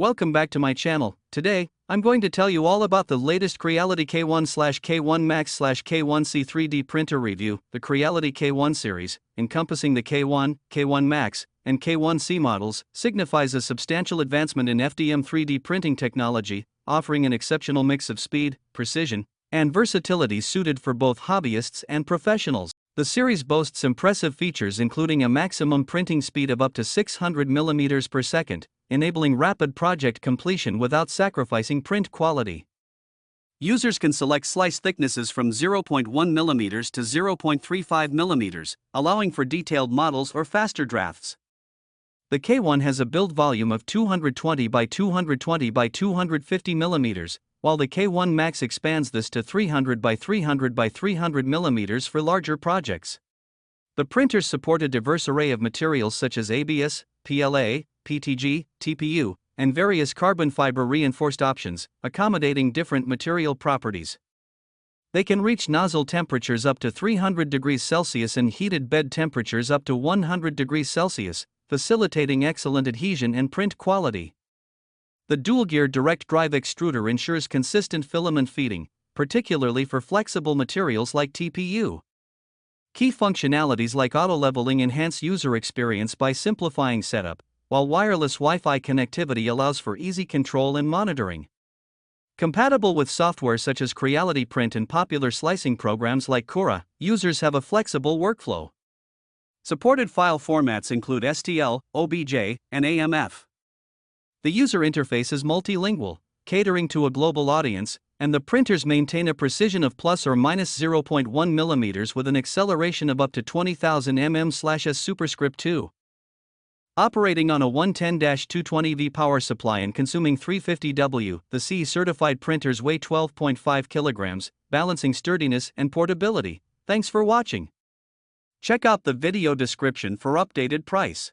Welcome back to my channel. Today, I'm going to tell you all about the latest Creality K1/K1MAX/K1C 3D printer review, the Creality K1 series, encompassing the K1, K1MAX, and K1C models, signifies a substantial advancement in FDM 3D printing technology, offering an exceptional mix of speed, precision, and versatility suited for both hobbyists and professionals. The series boasts impressive features including a maximum printing speed of up to 600 mm per second, enabling rapid project completion without sacrificing print quality. Users can select slice thicknesses from 0.1 mm to 0.35 mm, allowing for detailed models or faster drafts. The K1 has a build volume of 220 by 220 by 250 mm, while the K1MAX expands this to 300 by 300 by 300 mm for larger projects. The printers support a diverse array of materials such as ABS, PLA, PTG, TPU, and various carbon fiber reinforced options, accommodating different material properties. They can reach nozzle temperatures up to 300 degrees Celsius and heated bed temperatures up to 100 degrees Celsius, facilitating excellent adhesion and print quality. The dual-gear direct drive extruder ensures consistent filament feeding, particularly for flexible materials like TPU. Key functionalities like auto-leveling enhance user experience by simplifying setup, while wireless Wi-Fi connectivity allows for easy control and monitoring. Compatible with software such as Creality Print and popular slicing programs like Cura, users have a flexible workflow. Supported file formats include STL, OBJ, and AMF. The user interface is multilingual, catering to a global audience, and the printers maintain a precision of plus or minus 0.1 mm with an acceleration of up to 20,000 mm/s superscript 2. Operating on a 110-220V power supply and consuming 350 W, the C certified printers weigh 12.5 kilograms, balancing sturdiness and portability. Thanks for watching. Check out the video description for updated price.